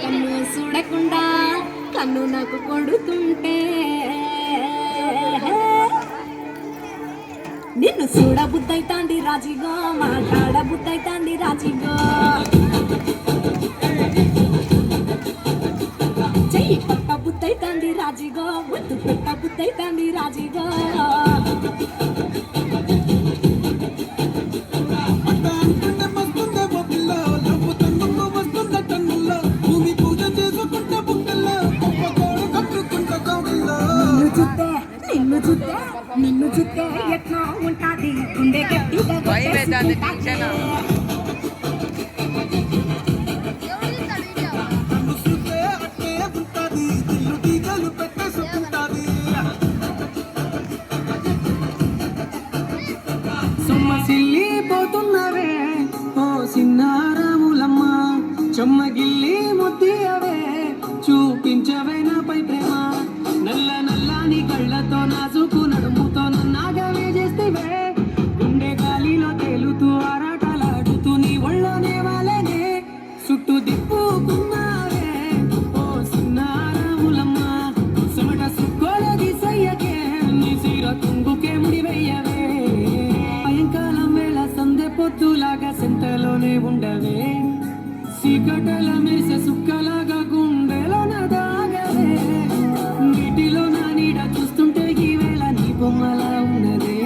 కన్ను చూడకుండా కన్ను నాకు కొడుతుంటే నిన్ను చూడ బుద్ధైతాంది రాజిగో మాట్లాడ బుద్ధైతాంది రాజిగో చెయ్యి పట్ట బుద్ధైతాంది రాజిగో ముద్దు పెట్ట బుద్ధైతాంది రాజిగో నిన్ను చూస్తే ఎట్లా ఉంటాది గుండె గట్టిగా సొమ్మసిల్లిపోతున్నవే ఓ సిన్నారాములమ్మ చెమ్మగిల్లి ముద్దియవే చూపించవే నాపై ప్రేమ నల్ల నల్లని కళ్ళతో నాజుకు నడుముతో నన్నాగవే చేస్తేవే గుండె గాలిలో తేలుతూ ఆరాటలాడుతూ నీ ఒళ్ళోనే వాలేనే చుట్టూ దిప్పుకున్నావే ఓ సిన్నారాములమ్మ చెమట సుక్కోల దిశయ్యకే నీ సీర తుంగుకే ముడివెయ్యవే సాయంకాలం వేళ సందె పొద్దులాగా సెంతలోనే ఉండవే సీకటల మెరిసే సుక్కలాగా గుండెలోన దాగవే నీటిలో నా నీడ చూస్తుంటే ఈ వేళ నీ బొమ్మలా ఉన్నదే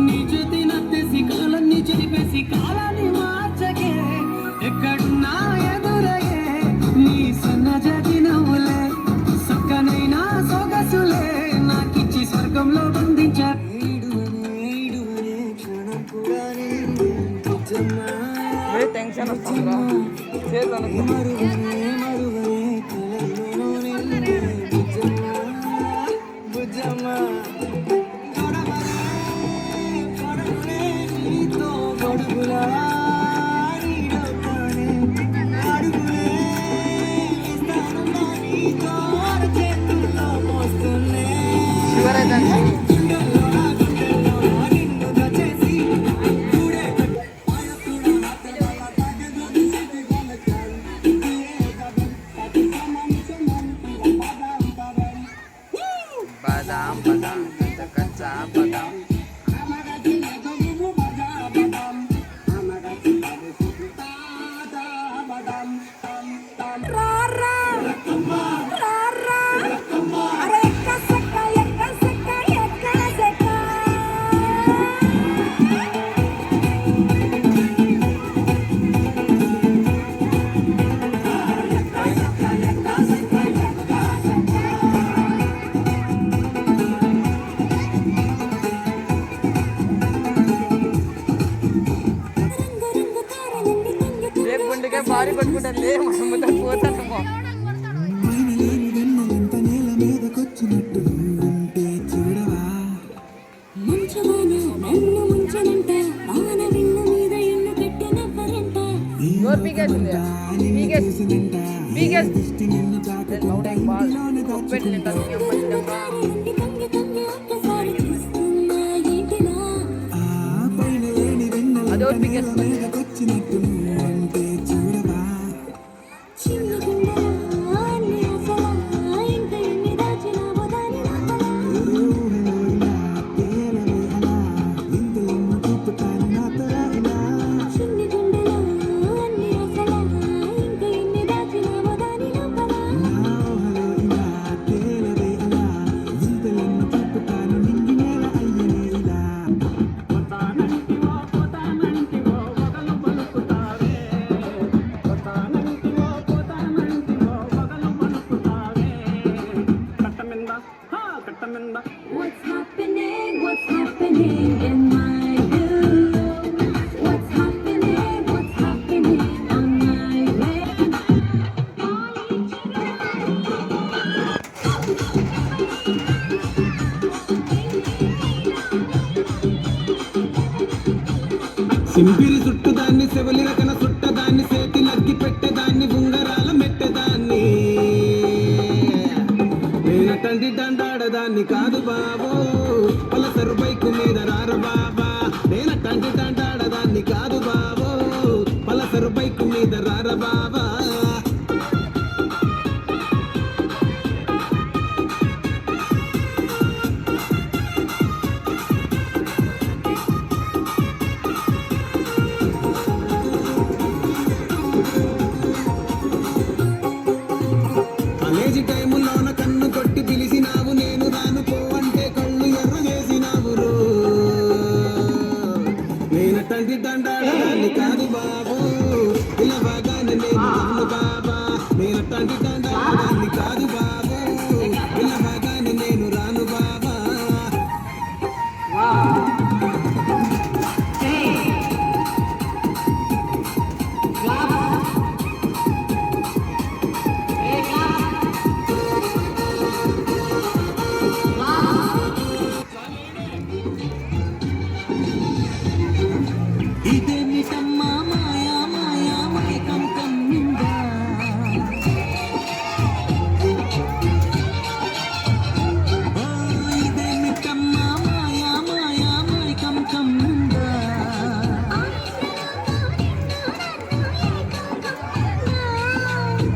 నీ జొతి నత్తేసి కాలాన్ని చెరిపేసి కాలాన్ని మార్చకే ఎక్కడున్నా ఎదురగే నీ సన్నజాతి నవ్వులే సక్కనైనా సొగసులే నాకిచ్చి స్వర్గంలో బంధించా టెన్షన్ వస్తుందా Badam, badam, kacang badam. గుండెగా భారీ పట్టుకుంటే ముందు పోతాను అదో biggest What's happening? What's happening in my world? What's happening? What's happening on my way? సింపిరి చుట్టుదాన్ని సెవలి రకన చుట్టదాన్ని చేతి లగ్గి పెట్టేదాన్ని ఉంగరాల మెట్టేదాన్ని తండ్రి దండాడదాన్ని కాదు బాబో పలసరు బైకు మీద రార బాబా నేను తండ్రి దండాడదాన్ని కాదు బాబో పలసరు బైకు మీద రార బాబా బాబు పిల్లవాగానే నేను రాను బాబా నేను తండ్రి తండ్రి కాదు బాబు పిల్లవాగానే నేను రాను బాబా ఇదేమిటమ్మా మాయా మాయా మైకం కమ్మిందా ఓ ఇదేమిటమ్మా మాయా మాయా మైకం కమ్మిందా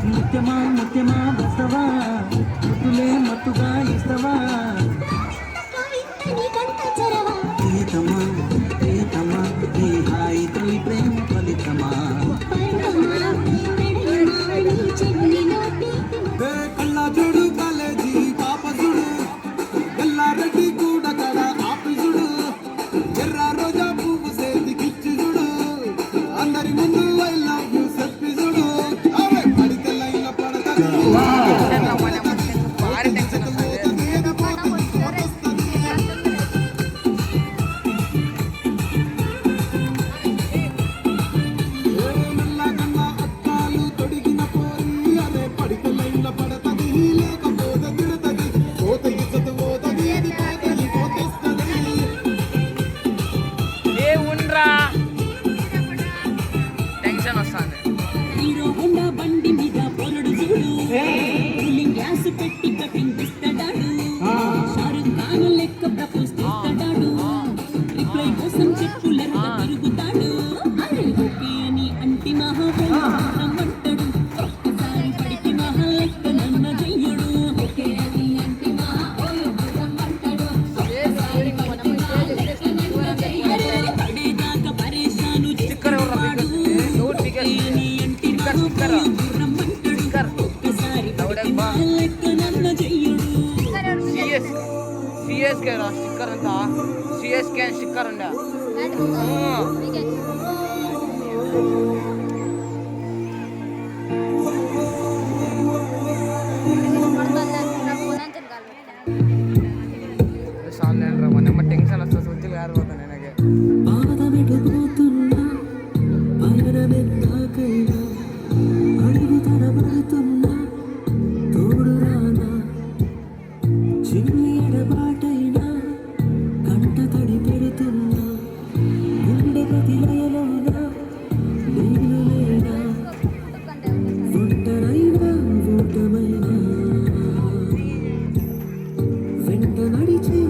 ముత్యమా ముత్యమా బసవా ముతులే మత్తుగా ఇస్తవా ప్రియతమా ప్రియతమా నీ హాయి తొలి ప్రేమ ఫలితమా కళ్ళ చూడు కాలేజీ పాప చూడు ఎల్లారెడ్డి కూడా కడ ఆపి చూడు ఎర్ర రోజా పువ్వు సేతికిచ్చి చూడు అందరి ముందు ఐ లవ్ యూ చెప్పి చూడు అవే పడితే లైన్ల పడతాను భారీ టెన్షన్ వస్తుంది మెల్లగన్నా అక్కాలు తొడిగిన పోయి అదే పడితే లైన్ల పడతది లేకపోతే తిడతది పోత ఇచ్చత పోతది అది పోతది పోతేస్తది ఏ ఉండ్రా టెన్షన్ వస్తుంది హీరో హోండా బండి మీద పొరడు చూడు కూలింగ్ గ్లాస్ పెట్టి కటింగ్ ఇస్తాడాడు షారుఖ్ ఖాన్ లెక్క ప్రపోజ్ చేస్తాడాడు రిప్లై కోసం చెప్పులెక్క తిరుగుతాడు అరే ఓకే అని అంటి మహాబలంటాడు ఒక్కసారి పడికి మహా లెక్క నన్న చెయ్యడు ఓకే అని అంటి మహాబలంటాడు ఒక్కసారి పడికి మహా లెక్క నన్న చెయ్యడు పడేదాకా పరేషాను స్టిక్కర్ ఎవరు చేస్తాడు నోట్ స్టిక్కర్ అని అంటి స్టిక్కర్ మహాబలంటాడు ఒక్కసారి పడికి మహా లెక్క నన్న చెయ్యడు సిఎస్కే రా స్టిక్కర్ అంతా సిఎస్కే స్టిక్కర్ ఉండే సార్ రా మన టెన్షన్ వస్తుంది సొచ్చులు కారిపోతాను నేనకే పాదమెటుపోతున్నా పయనమెన్నాకైనా అడుగు తడబడుతున్నా తోడు రానా చిన్ని ఎడబాటైనా కంట తడి పెడుతున్నా గుండె ప్రతిలయలోన నేను లేనా ఒంటరైనా ఓటమైనా వెంట నడిచే